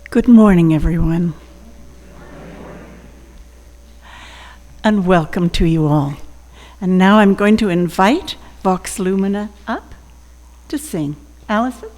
Good morning, everyone, and welcome to you all. And now I'm going to invite Vox Lumina up to sing. Allison?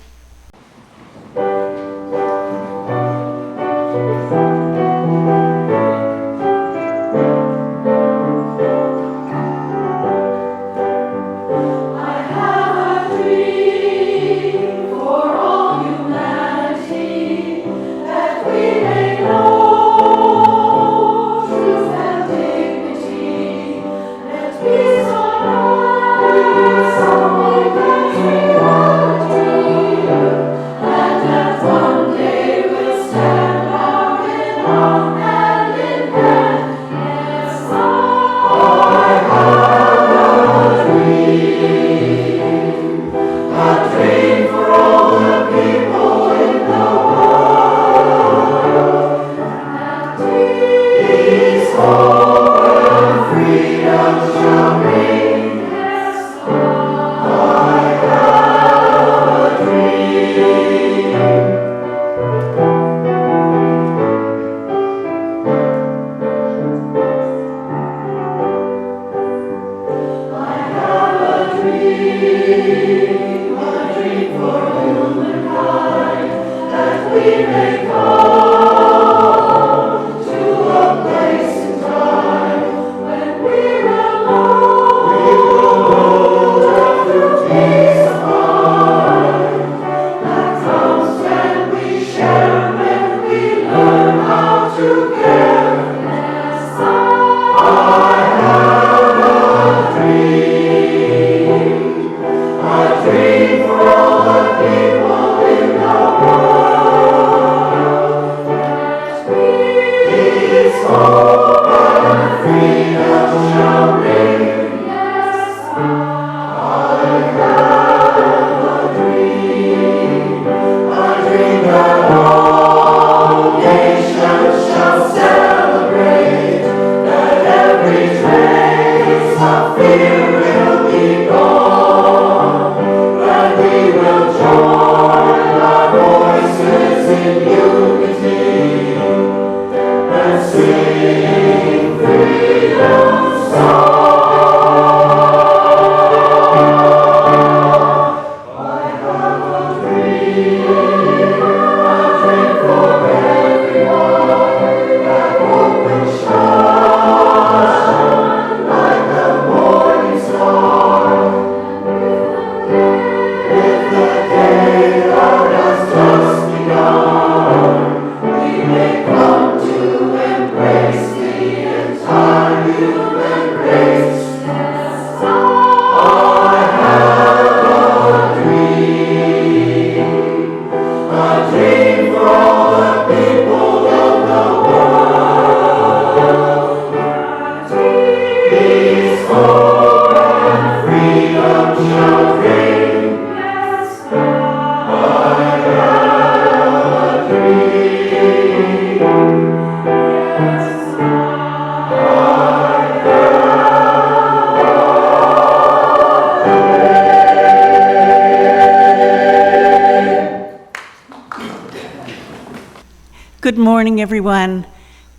Good morning, everyone,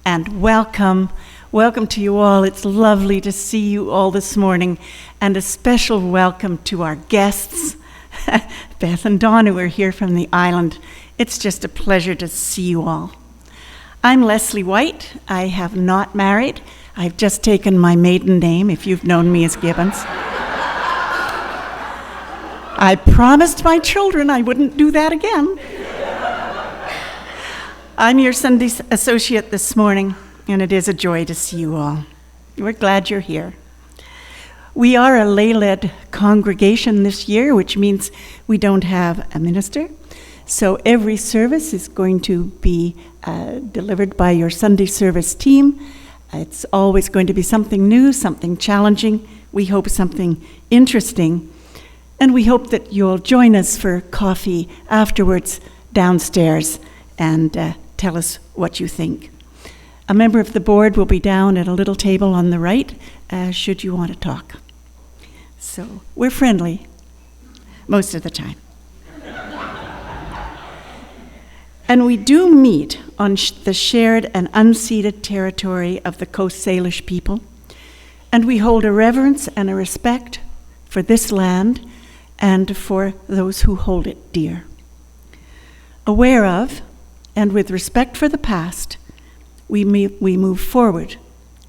and welcome. Welcome to you all. It's lovely to see you all this morning, and a special welcome to our guests, Beth and Dawn, who are here from the island. It's just a pleasure to see you all. I'm Leslie Whyte. I have not married. I've just taken my maiden name, if you've known me as Gibbons. I promised my children I wouldn't do that again. I'm your Sunday associate this morning, and it is a joy to see you all. We're glad you're here. We are a lay-led congregation this year, which means we don't have a minister. So every service is going to be delivered by your Sunday service team. It's always going to be something new, something challenging. We hope something interesting. And we hope that you'll join us for coffee afterwards downstairs and tell us what you think. A member of the board will be down at a little table on the right, should you want to talk. So we're friendly most of the time. And we do meet on the shared and unceded territory of the Coast Salish people, and we hold a reverence and a respect for this land and for those who hold it dear. Aware of, and with respect for the past, we move forward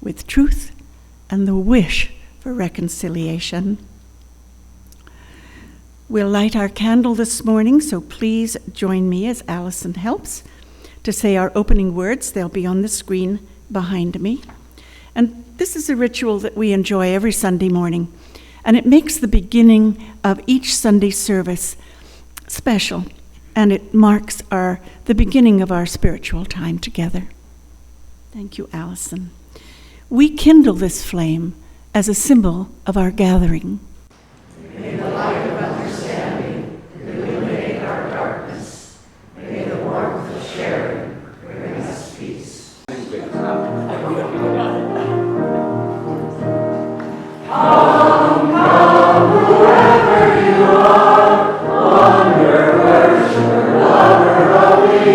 with truth and the wish for reconciliation. We'll light our candle this morning, so please join me as Allison helps to say our opening words. They'll be on the screen behind me. And this is a ritual that we enjoy every Sunday morning, and it makes the beginning of each Sunday service special, and it marks the beginning of our spiritual time together. Thank you, Allison. We kindle this flame as a symbol of our gathering. May the light of understanding illuminate our darkness. May the warmth of sharing bring us peace. Come, whoever you are, wonder, worshiper, lover of me,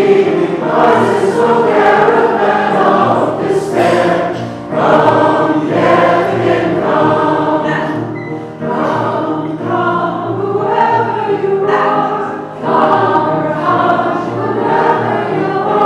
causes no caravan of despair. Come, death again, come. Come, whoever you are. Come, whoever you are. Come, whoever you are.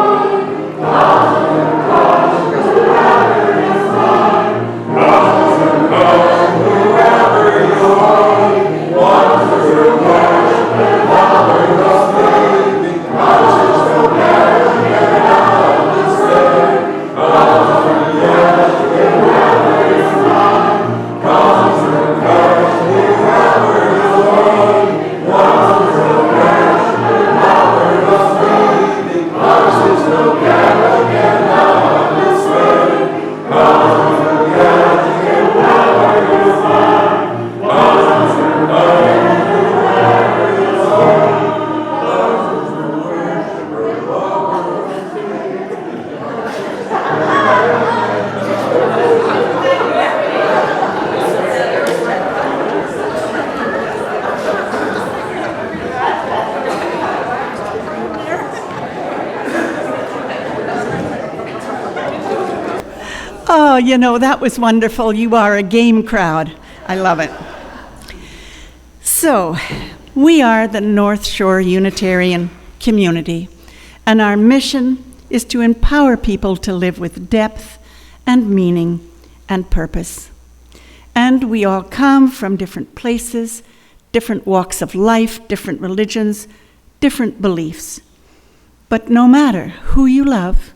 Oh, you know, that was wonderful. You are a game crowd. I love it. So, we are the North Shore Unitarian community, and our mission is to empower people to live with depth and meaning and purpose. And we all come from different places, different walks of life, different religions, different beliefs. But no matter who you love,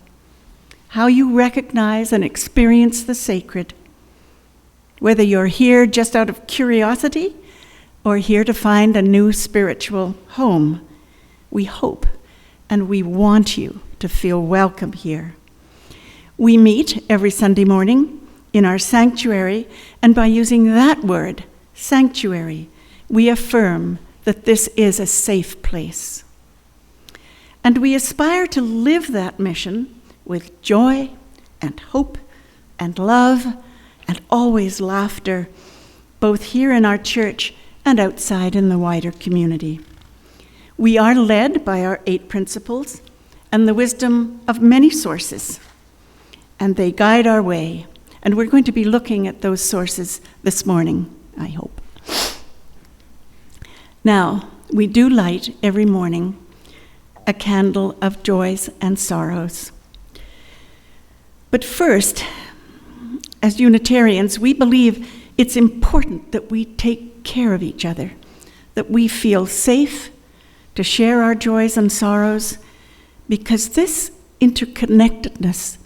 how you recognize and experience the sacred, whether you're here just out of curiosity or here to find a new spiritual home, we hope and we want you to feel welcome here. We meet every Sunday morning in our sanctuary, and by using that word, sanctuary, we affirm that this is a safe place. And we aspire to live that mission with joy and hope and love and always laughter, both here in our church and outside in the wider community. We are led by our 8 principles and the wisdom of many sources, and they guide our way. And we're going to be looking at those sources this morning, I hope. Now, we do light every morning a candle of joys and sorrows. But first, as Unitarians, we believe it's important that we take care of each other, that we feel safe to share our joys and sorrows, because this interconnectedness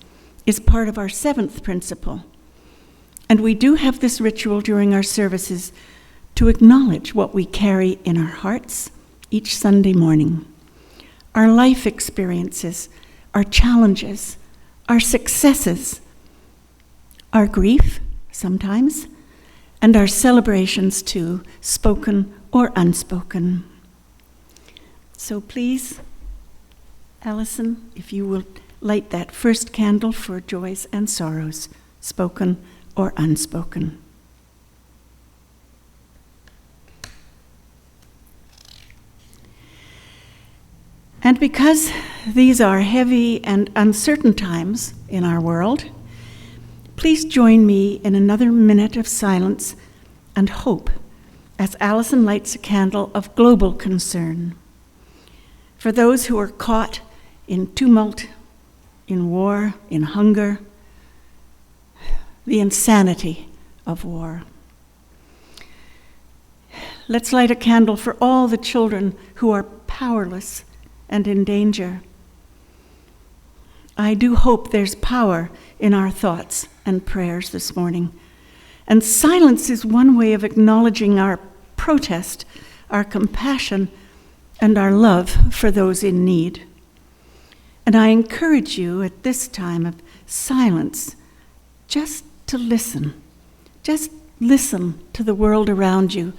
is part of our 7th principle. And we do have this ritual during our services to acknowledge what we carry in our hearts each Sunday morning. Our life experiences, our challenges, our successes, our grief sometimes, and our celebrations too, spoken or unspoken. So please, Allison, if you will light that first candle for joys and sorrows, spoken or unspoken. And because these are heavy and uncertain times in our world, please join me in another minute of silence and hope as Allison lights a candle of global concern for those who are caught in tumult, in war, in hunger, the insanity of war. Let's light a candle for all the children who are powerless and in danger. I do hope there's power in our thoughts and prayers this morning. And silence is one way of acknowledging our protest, our compassion, and our love for those in need. And I encourage you at this time of silence just to listen. Just listen to the world around you,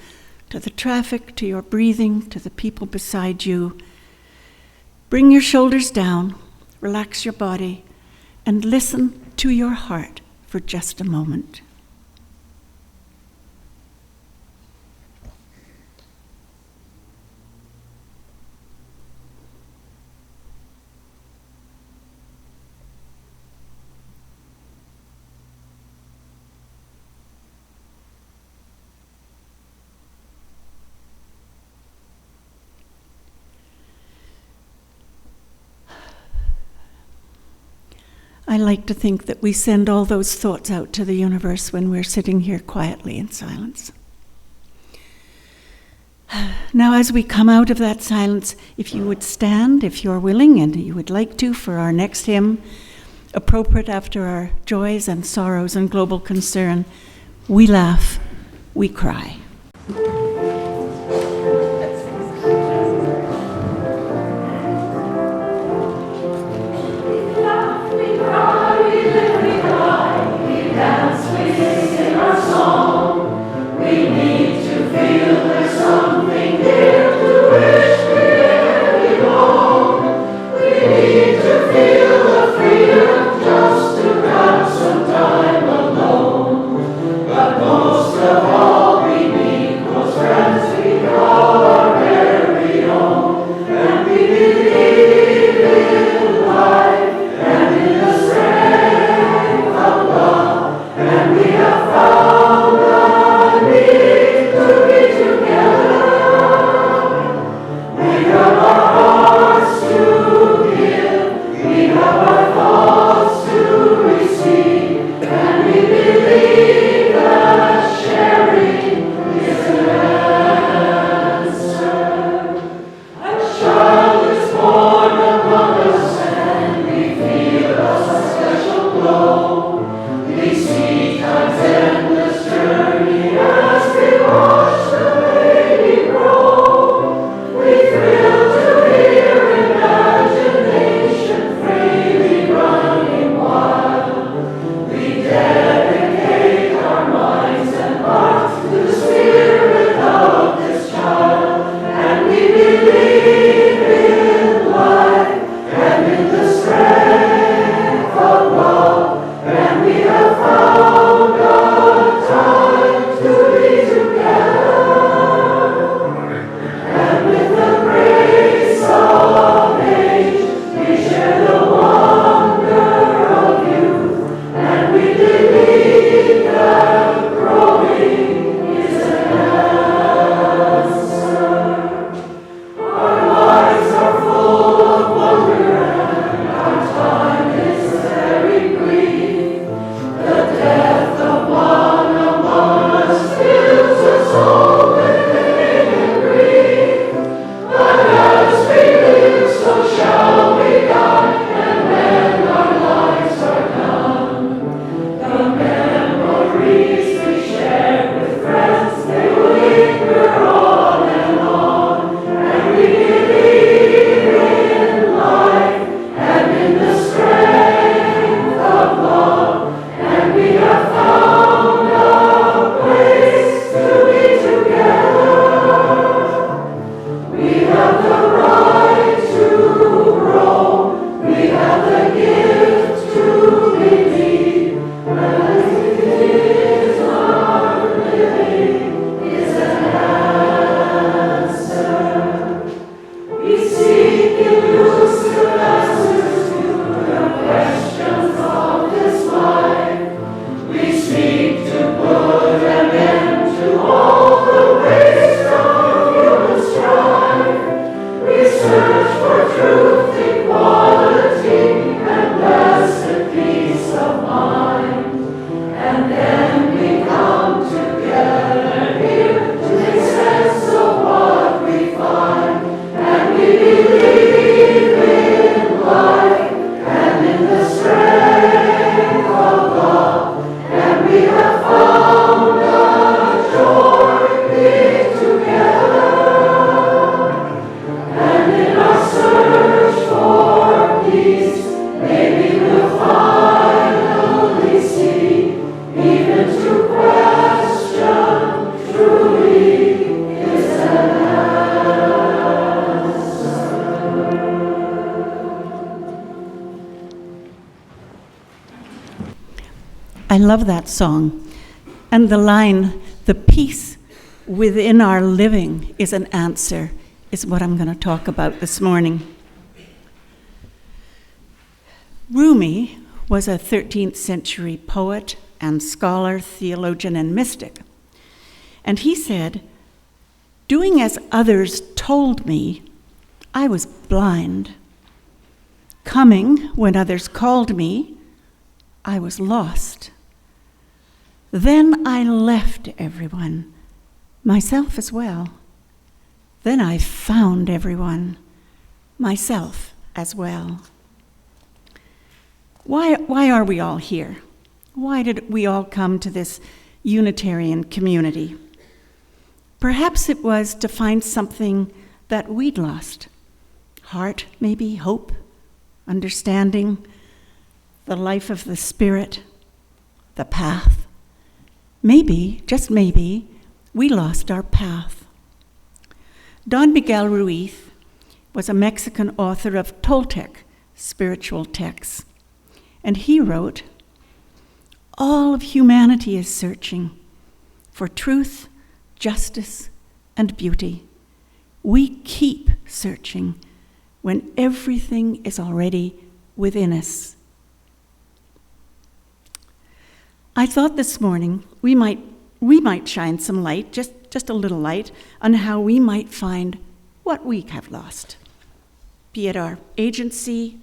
to the traffic, to your breathing, to the people beside you. Bring your shoulders down, relax your body, and listen to your heart for just a moment. I like to think that we send all those thoughts out to the universe when we're sitting here quietly in silence. Now, as we come out of that silence, if you would stand, if you're willing and you would like to, for our next hymn, appropriate after our joys and sorrows and global concern, we laugh, we cry. Most of all, we need I love that song. And the line, the peace within our living is an answer, is what I'm going to talk about this morning. Rumi was a 13th century poet and scholar, theologian, and mystic. And he said, "Doing as others told me, I was blind. Coming when others called me, I was lost. Then I left everyone, myself as well. Then I found everyone, myself as well." Why are we all here? Why did we all come to this Unitarian community? Perhaps it was to find something that we'd lost. Heart, maybe, hope, understanding, the life of the Spirit, the path. Maybe, just maybe, we lost our path. Don Miguel Ruiz was a Mexican author of Toltec spiritual texts, and he wrote, "All of humanity is searching for truth, justice, and beauty. We keep searching when everything is already within us." I thought this morning we might shine some light, just a little light, on how we might find what we have lost, be it our agency,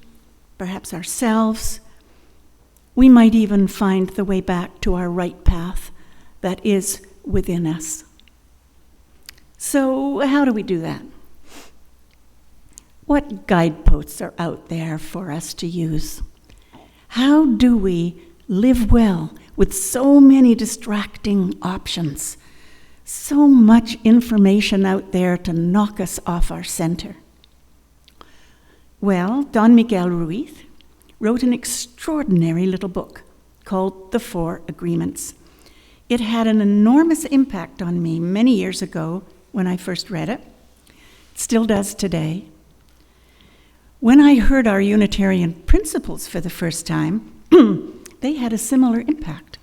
perhaps ourselves. We might even find the way back to our right path that is within us. So how do we do that? What guideposts are out there for us to use? How do we live well with so many distracting options, so much information out there to knock us off our center? Well, Don Miguel Ruiz wrote an extraordinary little book called The Four Agreements. It had an enormous impact on me many years ago when I first read it. It still does today. When I heard our Unitarian principles for the first time, they had a similar impact.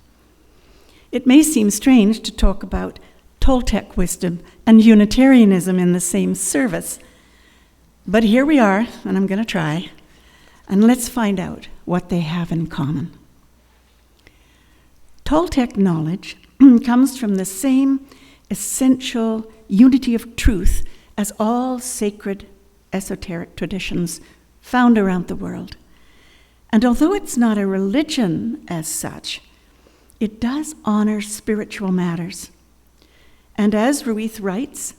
It may seem strange to talk about Toltec wisdom and Unitarianism in the same service, but here we are, and I'm going to try, and let's find out what they have in common. Toltec knowledge comes from the same essential unity of truth as all sacred esoteric traditions found around the world. And although it's not a religion as such, it does honor spiritual matters. And as Ruiz writes,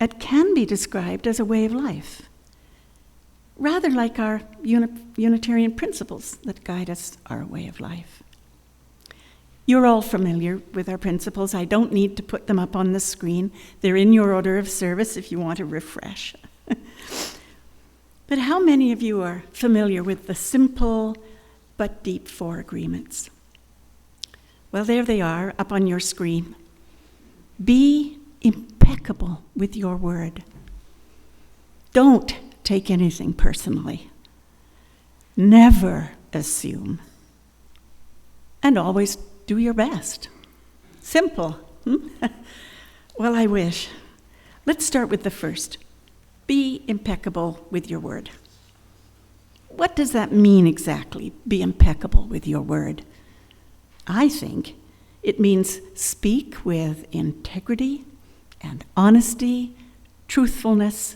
it can be described as a way of life, rather like our Unitarian principles that guide us our way of life. You're all familiar with our principles. I don't need to put them up on the screen. They're in your order of service if you want to refresh. But how many of you are familiar with the simple but deep four agreements? Well, there they are up on your screen. Be impeccable with your word. Don't take anything personally. Never assume. And always do your best. Simple. Well, I wish. Let's start with the first. Be impeccable with your word. What does that mean exactly, be impeccable with your word? I think it means speak with integrity and honesty, truthfulness.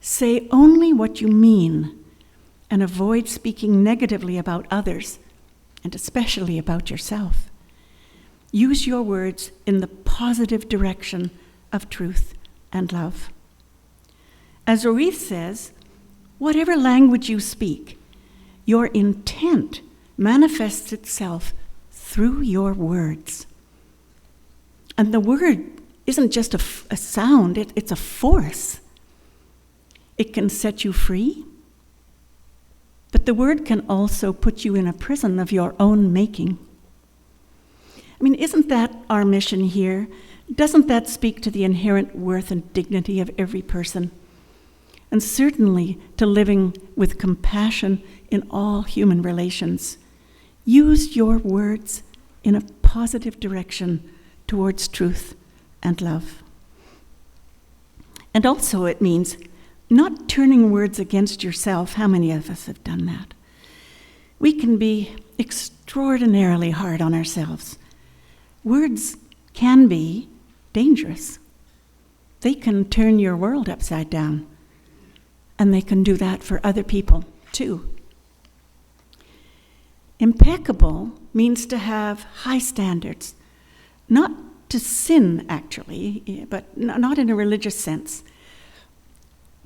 Say only what you mean and avoid speaking negatively about others, and especially about yourself. Use your words in the positive direction of truth and love. As Ruiz says, whatever language you speak, your intent manifests itself through your words. And the word isn't just a sound, it's a force. It can set you free, but the word can also put you in a prison of your own making. I mean, isn't that our mission here? Doesn't that speak to the inherent worth and dignity of every person? And certainly to living with compassion in all human relations. Use your words in a positive direction towards truth and love. And also it means not turning words against yourself. How many of us have done that? We can be extraordinarily hard on ourselves. Words can be dangerous. They can turn your world upside down, and they can do that for other people too. Impeccable means to have high standards, not to sin actually, but not in a religious sense.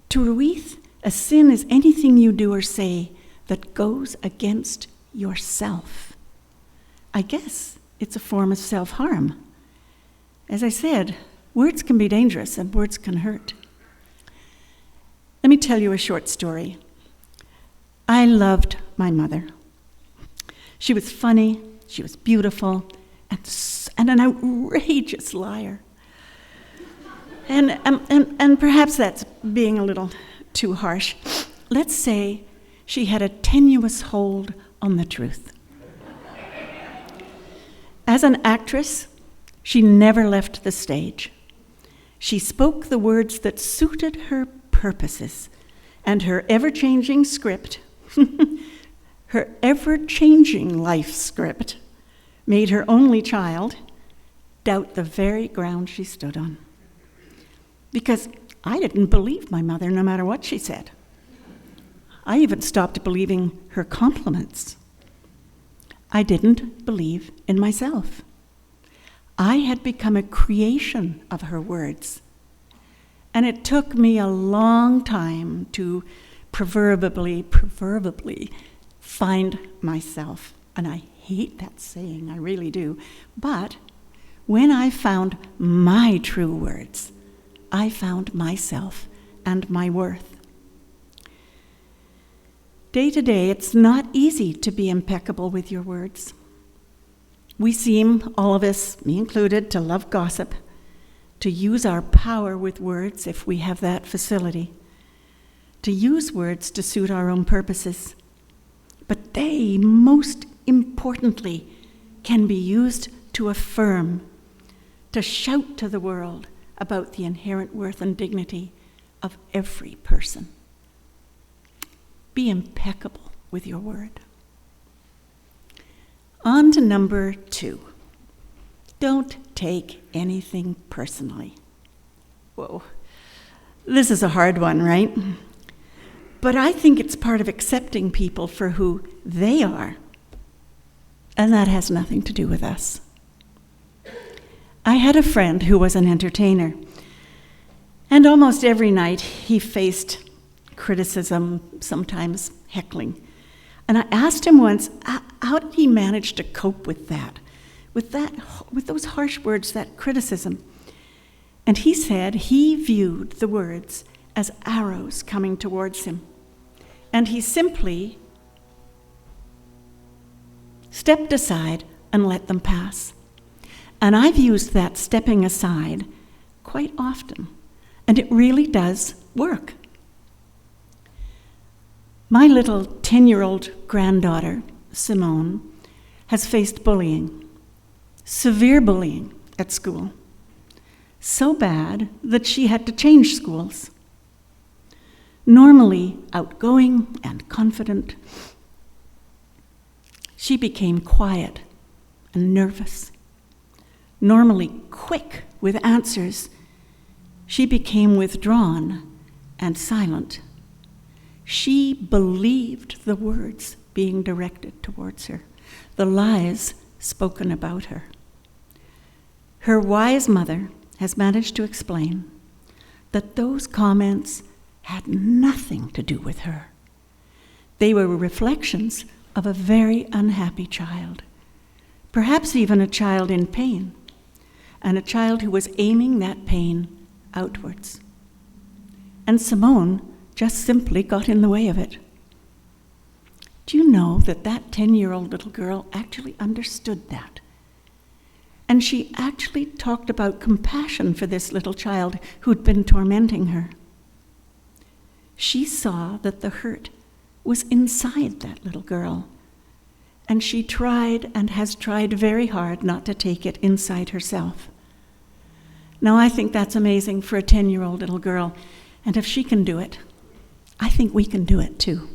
To Ruiz, a sin is anything you do or say that goes against yourself. I guess it's a form of self-harm. As I said, words can be dangerous and words can hurt. Let me tell you a short story. I loved my mother. She was funny, she was beautiful, and an outrageous liar. And perhaps that's being a little too harsh. Let's say she had a tenuous hold on the truth. As an actress, she never left the stage. She spoke the words that suited her purposes, and her ever-changing script, her ever-changing life script, made her only child doubt the very ground she stood on. Because I didn't believe my mother no matter what she said. I even stopped believing her compliments. I didn't believe in myself. I had become a creation of her words. And it took me a long time to proverbially find myself. And I hate that saying, I really do. But when I found my true words, I found myself and my worth. Day to day, it's not easy to be impeccable with your words. We seem, all of us, me included, to love gossip, to use our power with words if we have that facility, to use words to suit our own purposes. But they, most importantly, can be used to affirm, to shout to the world about the inherent worth and dignity of every person. Be impeccable with your word. On to number 2. Don't take anything personally. Whoa, this is a hard one, right? But I think it's part of accepting people for who they are, and that has nothing to do with us. I had a friend who was an entertainer, and almost every night he faced criticism, sometimes heckling. And I asked him once, how did he manage to cope with those harsh words, that criticism? And he said he viewed the words as arrows coming towards him. And he simply stepped aside and let them pass. And I've used that stepping aside quite often, and it really does work. My little 10-year-old granddaughter, Simone, has faced bullying, severe bullying at school, so bad that she had to change schools. Normally outgoing and confident, she became quiet and nervous. Normally quick with answers, she became withdrawn and silent. She believed the words being directed towards her, the lies spoken about her. Her wise mother has managed to explain that those comments had nothing to do with her. They were reflections of a very unhappy child, perhaps even a child in pain, and a child who was aiming that pain outwards. And Simone just simply got in the way of it. Do you know that 10-year-old little girl actually understood that? And she actually talked about compassion for this little child who'd been tormenting her. She saw that the hurt was inside that little girl, And she tried and has tried very hard not to take it inside herself. Now, I think that's amazing for a 10-year-old little girl. And if she can do it, I think we can do it too.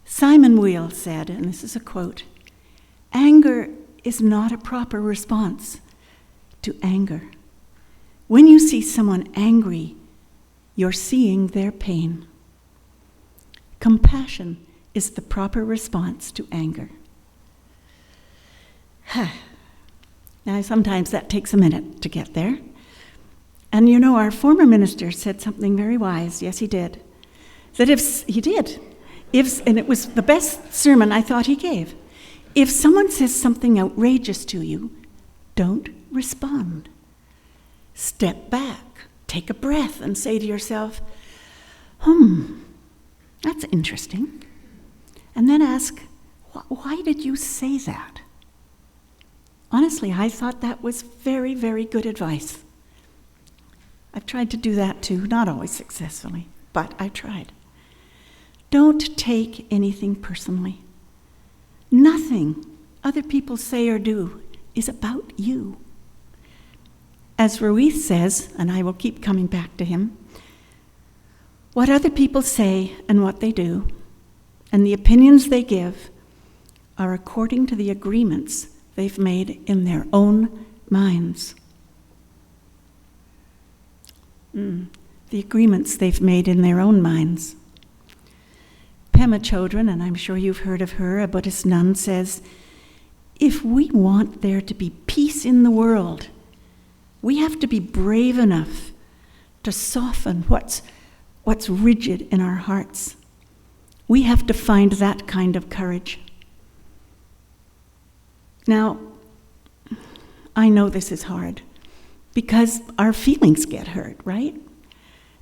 Simon Weil said, and this is a quote, "Anger is not a proper response to anger. When you see someone angry, you're seeing their pain. Compassion is the proper response to anger." Now, sometimes that takes a minute to get there. And you know, our former minister said something very wise. Yes, he did. And it was the best sermon I thought he gave. If someone says something outrageous to you, don't respond. Step back, take a breath, and say to yourself, that's interesting. And then ask, why did you say that? Honestly, I thought that was very, very good advice. I've tried to do that too, not always successfully, but I tried. Don't take anything personally. Nothing other people say or do is about you. As Ruiz says, and I will keep coming back to him, what other people say and what they do, and the opinions they give, are according to the agreements they've made in their own minds. The agreements they've made in their own minds. Pema Chodron, and I'm sure you've heard of her, a Buddhist nun, says, if we want there to be peace in the world, we have to be brave enough to soften what's rigid in our hearts. We have to find that kind of courage. Now, I know this is hard because our feelings get hurt, right?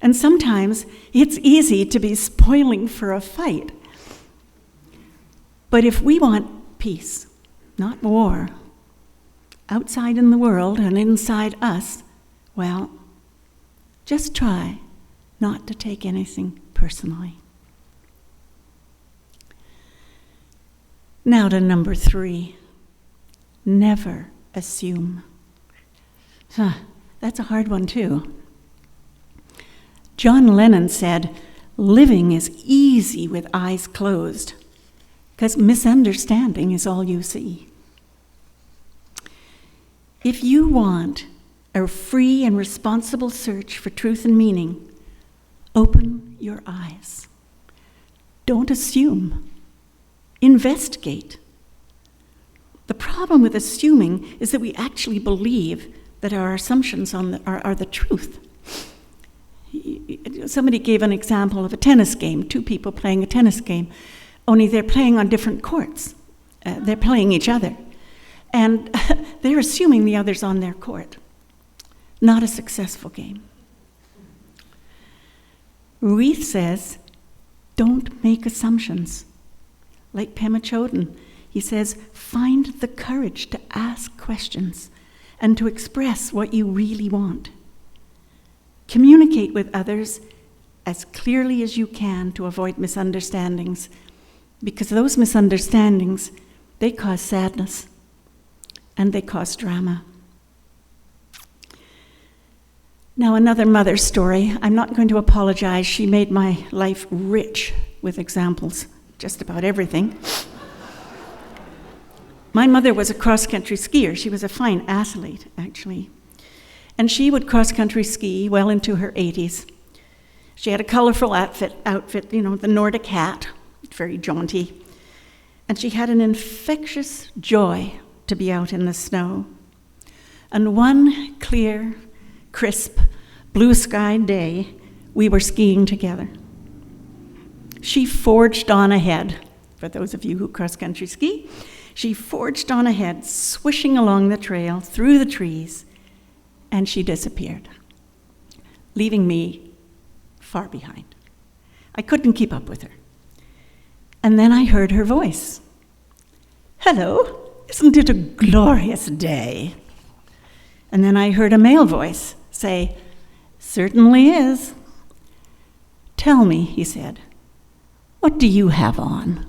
And sometimes it's easy to be spoiling for a fight. But if we want peace, not war, outside in the world and inside us, well, just try not to take anything personally. Now to number 3, never assume. That's a hard one too. John Lennon said, living is easy with eyes closed, because misunderstanding is all you see. If you want a free and responsible search for truth and meaning, open your eyes. Don't assume. Investigate. The problem with assuming is that we actually believe that our assumptions are the truth. Somebody gave an example of a tennis game, 2 people playing a tennis game, only they're playing on different courts. They're playing each other. And they're assuming the other's on their court. Not a successful game. Ruiz says, don't make assumptions. Like Pema Chodron, he says, find the courage to ask questions and to express what you really want. Communicate with others as clearly as you can to avoid misunderstandings, because those misunderstandings, they cause sadness and they cause drama. Now, another mother story. I'm not going to apologize. She made my life rich with examples, just about everything. My mother was a cross-country skier. She was a fine athlete, actually. And she would cross-country ski well into her 80s. She had a colorful outfit, the Nordic hat, very jaunty. And she had an infectious joy to be out in the snow. And one clear, crisp, blue-skied day, we were skiing together. She forged on ahead. For those of you who cross-country ski, she forged on ahead, swishing along the trail, through the trees, and she disappeared, leaving me far behind. I couldn't keep up with her. And then I heard her voice. Hello, isn't it a glorious day? And then I heard a male voice say, certainly is. Tell me, he said, what do you have on?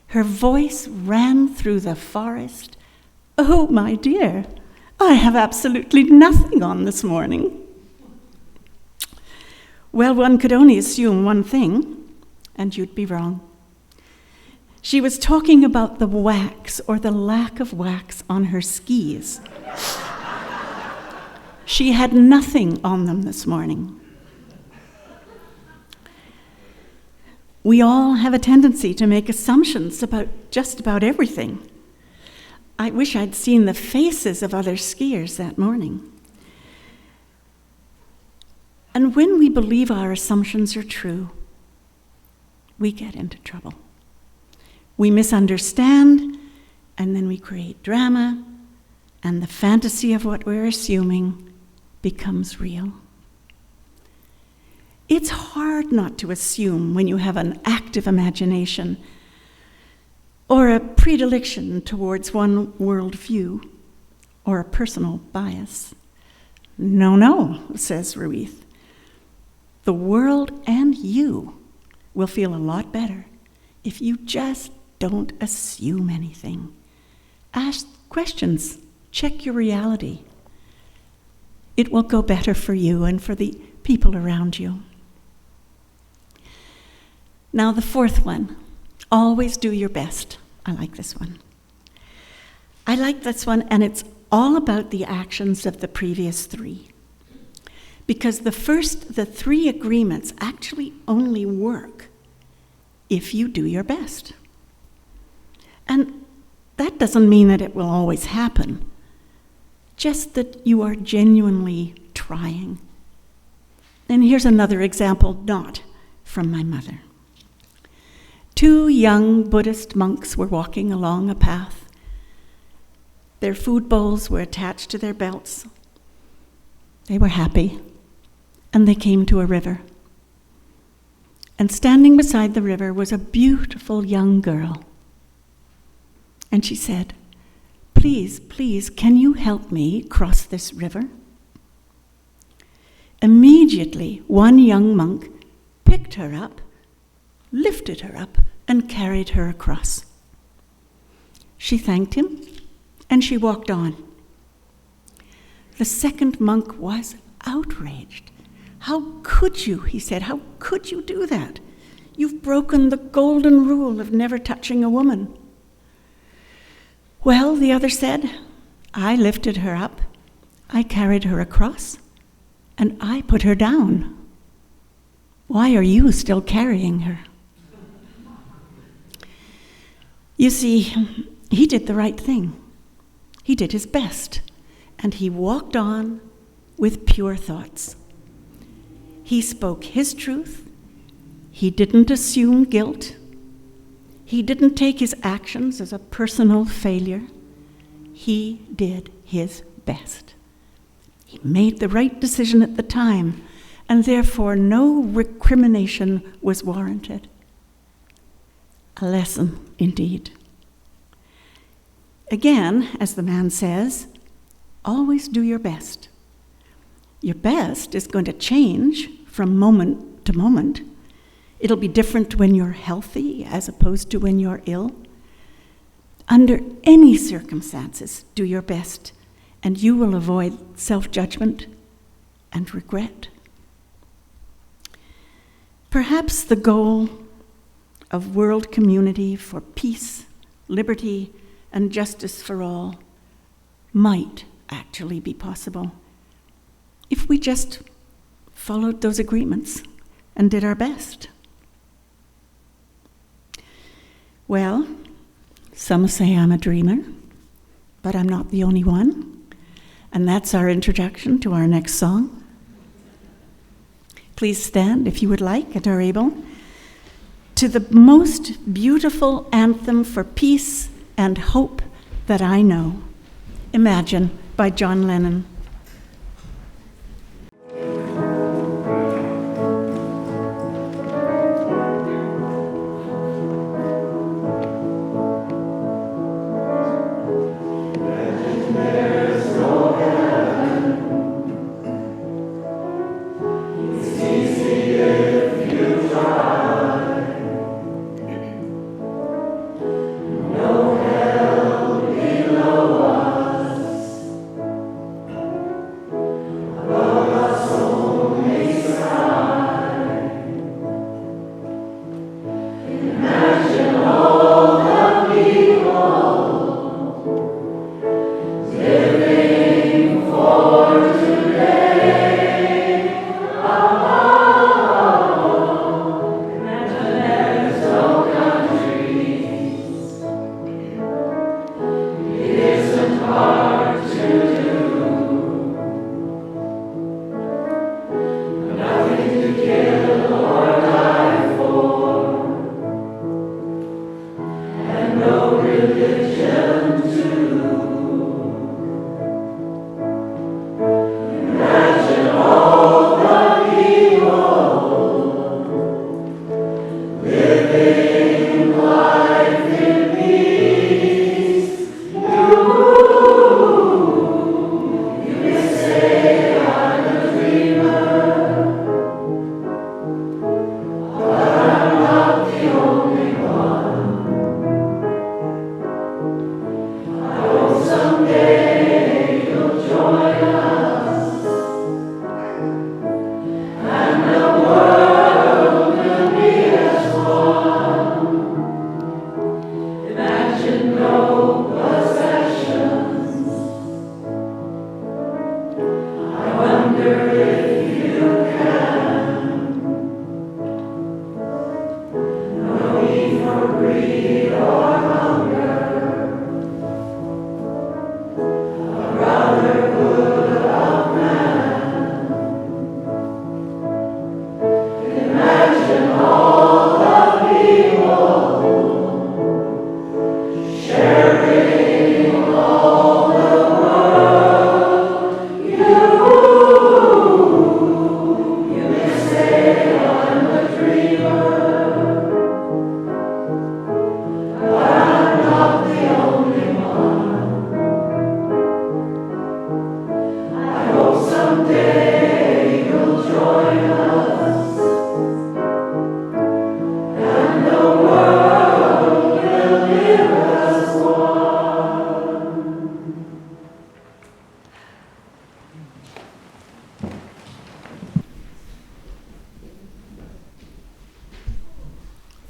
Her voice ran through the forest. "Oh, my dear, I have absolutely nothing on this morning." Well, one could only assume one thing, and you'd be wrong. She was talking about the wax or the lack of wax on her skis. She had nothing on them this morning. We all have a tendency to make assumptions about just about everything. I wish I'd seen the faces of other skiers that morning. And when we believe our assumptions are true, we get into trouble. We misunderstand, and then we create drama, and the fantasy of what we're assuming becomes real. It's hard not to assume when you have an active imagination or a predilection towards one worldview or a personal bias. No, says Ruiz. The world and you will feel a lot better if you just don't assume anything. Ask questions. Check your reality. It will go better for you and for the people around you. Now, the fourth one, always do your best. I like this one. I like this one, and it's all about the actions of the previous three. Because the three agreements actually only work if you do your best. And that doesn't mean that it will always happen, just that you are genuinely trying. And here's another example, not from my mother. 2 young Buddhist monks were walking along a path. Their food bowls were attached to their belts. They were happy, and they came to a river. And standing beside the river was a beautiful young girl. And she said, please, can you help me cross this river?" Immediately, one young monk picked her up, lifted her up, and carried her across. She thanked him, and she walked on. The second monk was outraged. "How could you?" he said. "How could you do that? You've broken the golden rule of never touching a woman." "Well," the other said, "I lifted her up, I carried her across, and I put her down. Why are you still carrying her?" You see, he did the right thing. He did his best, and he walked on with pure thoughts. He spoke his truth. He didn't assume guilt. He didn't take his actions as a personal failure. He did his best. He made the right decision at the time, and therefore no recrimination was warranted. A lesson indeed. Again, as the man says, always do your best. Your best is going to change from moment to moment. It'll be different when you're healthy as opposed to when you're ill. Under any circumstances, do your best, and you will avoid self-judgment and regret. Perhaps the goal of world community for peace, liberty, and justice for all might actually be possible if we just followed those agreements and did our best. Well, some say I'm a dreamer, but I'm not the only one, and that's our introduction to our next song. Please stand if you would like and are able, to the most beautiful anthem for peace and hope that I know, Imagine, by John Lennon.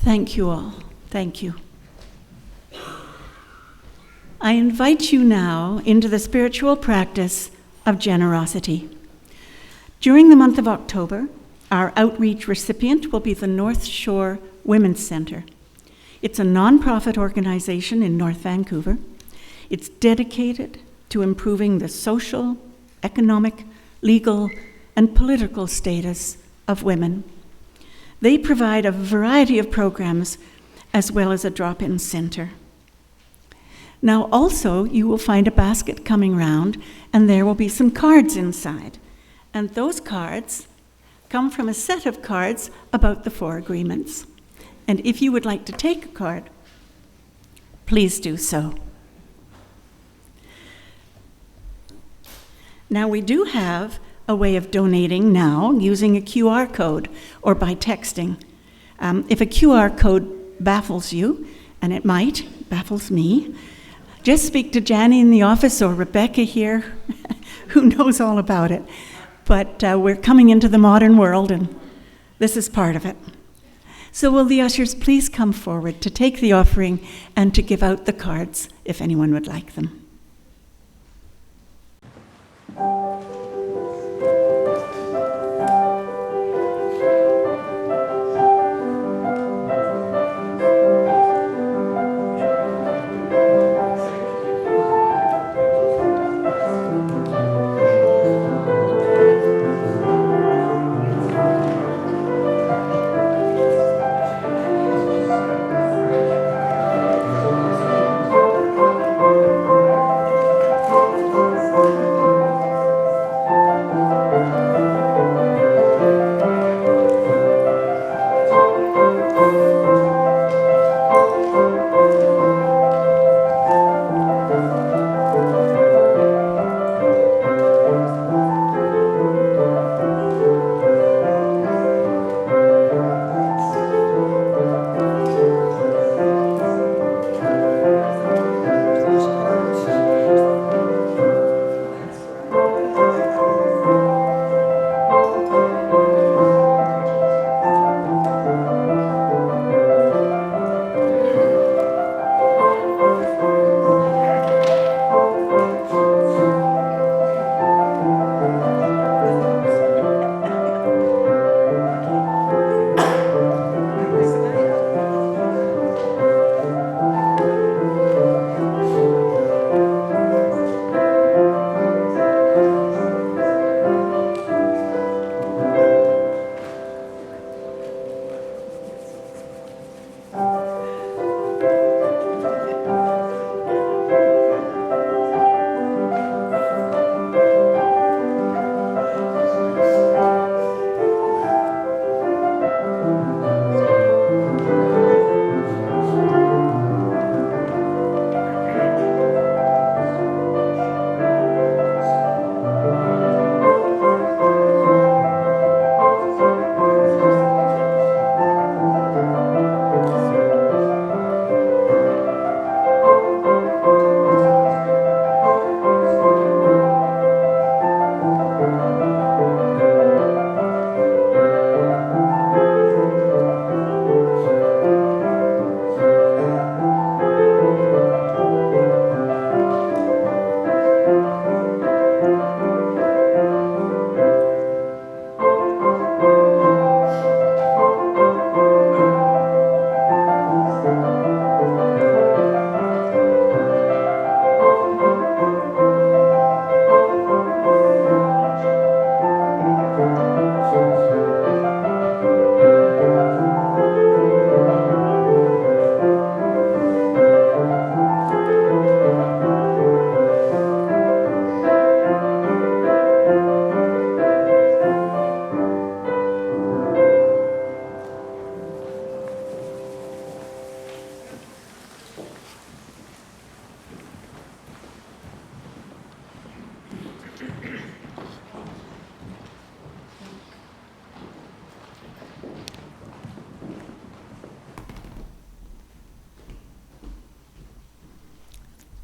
Thank you all. Thank you. I invite you now into the spiritual practice of generosity. During the month of October, our outreach recipient will be the North Shore Women's Center. It's a nonprofit organization in North Vancouver. It's dedicated to improving the social, economic, legal, and political status of women. They provide a variety of programs as well as a drop-in center. Now also, you will find a basket coming round, and there will be some cards inside. And those cards come from a set of cards about the 4 agreements. And if you would like to take a card, please do so. Now we do have a way of donating now using a QR code or by texting. If a QR code baffles you, and it baffles me, just speak to Janny in the office or Rebecca here, who knows all about it. But we're coming into the modern world, and this is part of it. So will the ushers please come forward to take the offering and to give out the cards if anyone would like them.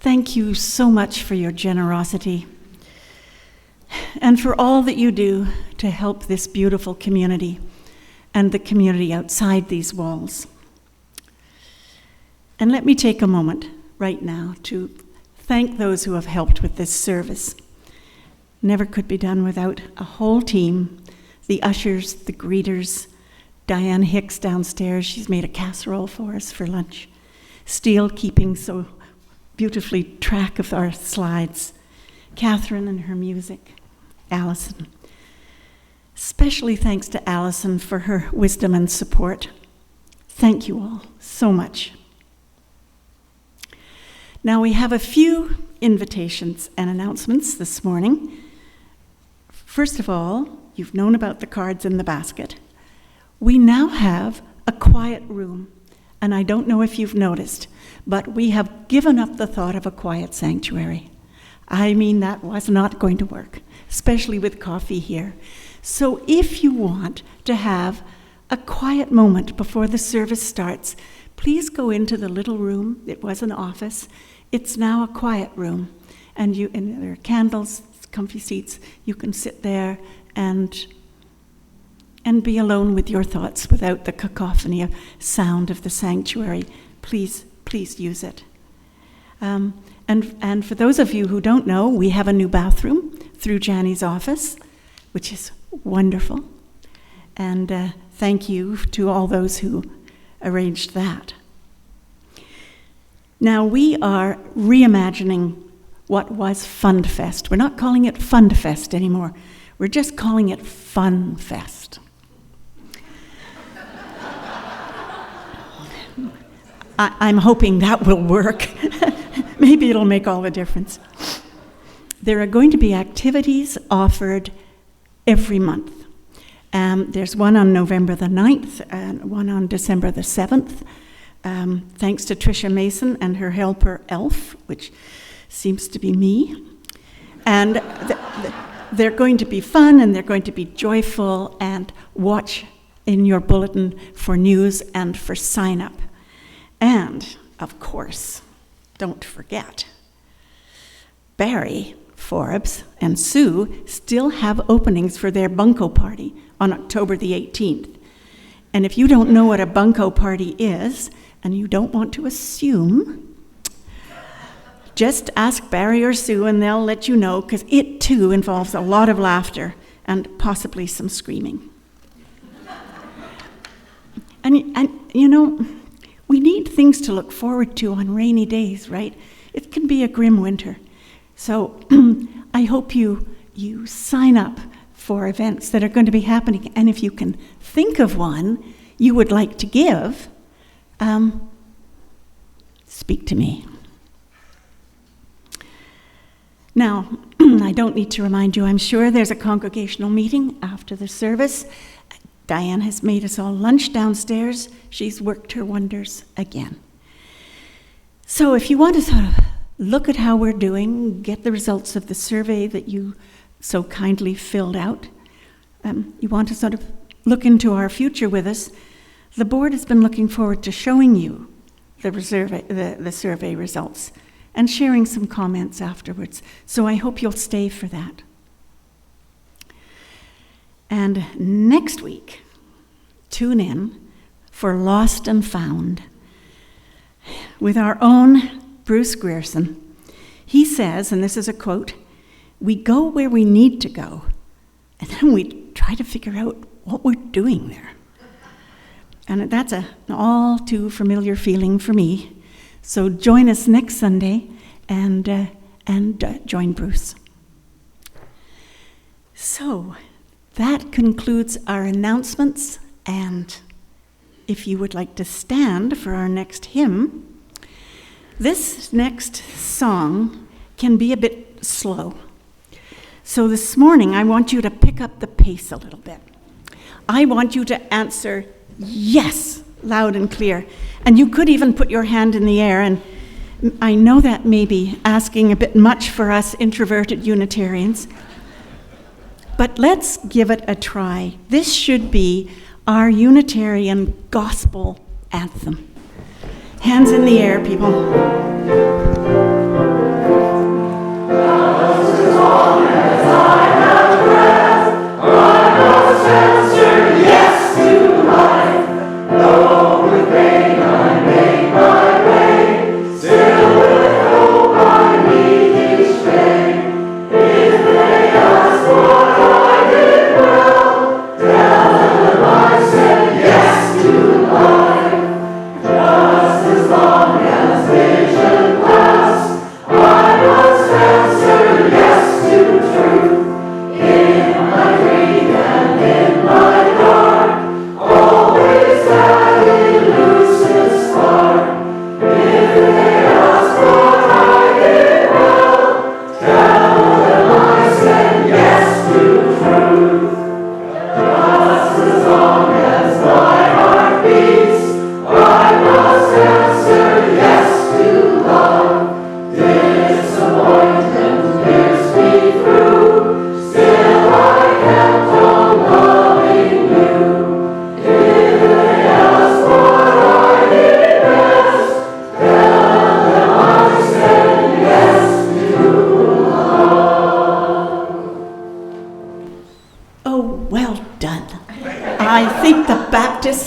Thank you so much for your generosity and for all that you do to help this beautiful community and the community outside these walls. And let me take a moment right now to thank those who have helped with this service. Never could be done without a whole team, the ushers, the greeters, Diane Hicks downstairs, she's made a casserole for us for lunch. Steele keeping so beautifully track of our slides. Catherine and her music. Allison. Especially thanks to Allison for her wisdom and support. Thank you all so much. Now we have a few invitations and announcements this morning. First of all, you've known about the cards in the basket. We now have a quiet room, and I don't know if you've noticed, but we have given up the thought of a quiet sanctuary. I mean, that was not going to work, especially with coffee here. So if you want to have a quiet moment before the service starts, please go into the little room. It was an office. It's now a quiet room, and there are candles, comfy seats. You can sit there and be alone with your thoughts without the cacophony of sound of the sanctuary. Please use it. And for those of you who don't know, we have a new bathroom through Janny's office, which is wonderful. And thank you to all those who arranged that. Now we are reimagining what was Fund Fest. We're not calling it Fund Fest anymore. We're just calling it Fun Fest. I'm hoping that will work. Maybe it'll make all the difference. There are going to be activities offered every month. There's one on November the 9th and one on December the 7th. Thanks to Tricia Mason and her helper Elf, which seems to be me. And they're going to be fun and they're going to be joyful, and watch in your bulletin for news and for sign up. And, of course, don't forget, Barry, Forbes, and Sue still have openings for their bunco party on October the 18th. And if you don't know what a bunco party is, and you don't want to assume, just ask Barry or Sue and they'll let you know, because it too involves a lot of laughter and possibly some screaming. And you know, we need things to look forward to on rainy days, right? It can be a grim winter. So I hope you sign up for events that are going to be happening. And if you can think of one you would like to give, speak to me. Now, I don't need to remind you, I'm sure there's a congregational meeting after the service. Diane has made us all lunch downstairs. She's worked her wonders again. So if you want to sort of look at how we're doing, get the results of the survey that you so kindly filled out, you want to sort of look into our future with us, the board has been looking forward to showing you the survey results and sharing some comments afterwards. So I hope you'll stay for that. And next week, tune in for Lost and Found with our own Bruce Grierson. He says, and this is a quote, "We go where we need to go, and then we try to figure out what we're doing there." And that's an all too familiar feeling for me. So join us next Sunday and join Bruce. So that concludes our announcements, and if you would like to stand for our next hymn, this next song can be a bit slow. So this morning, I want you to pick up the pace a little bit. I want you to answer yes, loud and clear. And you could even put your hand in the air, and I know that may be asking a bit much for us introverted Unitarians, but let's give it a try. This should be our Unitarian gospel anthem. Hands in the air, people.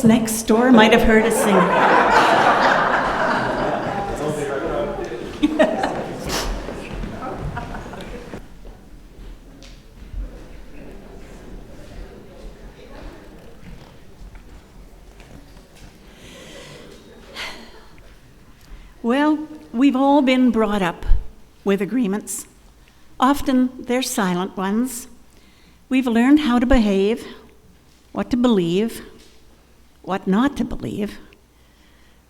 next door might have heard us sing. Well, we've all been brought up with agreements. Often they're silent ones. We've learned how to behave, what to believe, what not to believe,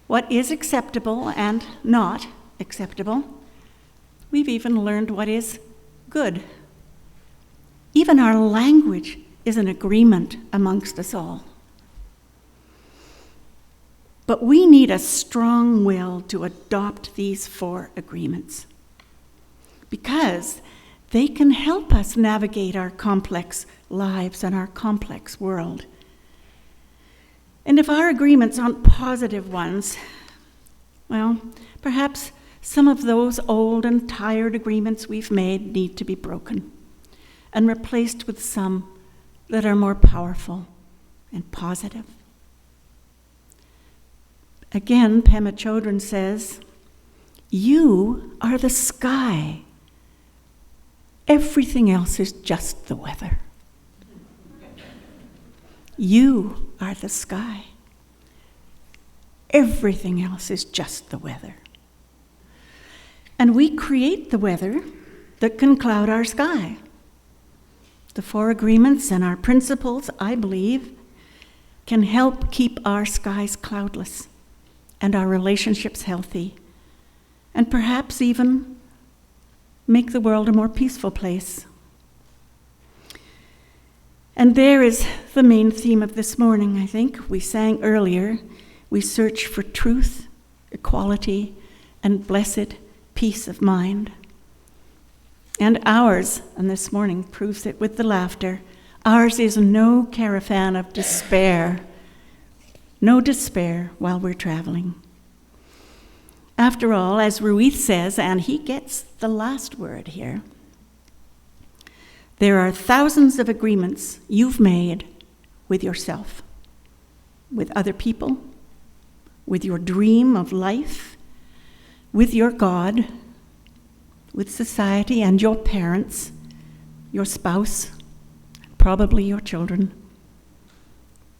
what is acceptable and not acceptable. We've even learned what is good. Even our language is an agreement amongst us all. But we need a strong will to adopt these 4 agreements because they can help us navigate our complex lives and our complex world. And if our agreements aren't positive ones, well, perhaps some of those old and tired agreements we've made need to be broken and replaced with some that are more powerful and positive. Again, Pema Chodron says, "You are the sky. Everything else is just the weather." You are the sky. Everything else is just the weather. And we create the weather that can cloud our sky. The 4 agreements and our principles, I believe, can help keep our skies cloudless and our relationships healthy, and perhaps even make the world a more peaceful place. And there is the main theme of this morning, I think. We sang earlier, we search for truth, equality, and blessed peace of mind. And ours, and this morning proves it with the laughter, ours is no caravan of despair. No despair while we're traveling. After all, as Ruiz says, and he gets the last word here, there are thousands of agreements you've made with yourself, with other people, with your dream of life, with your God, with society and your parents, your spouse, probably your children.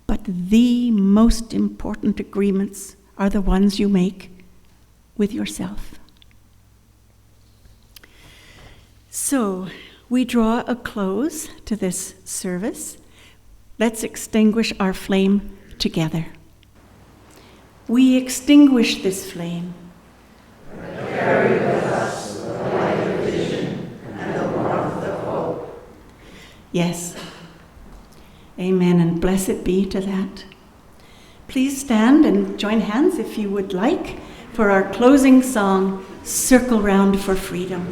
But the most important agreements are the ones you make with yourself. So, we draw a close to this service. Let's extinguish our flame together. We extinguish this flame. Carry with us the light of vision and the warmth of hope. Yes. Amen, and blessed be to that. Please stand and join hands if you would like for our closing song, Circle Round for Freedom.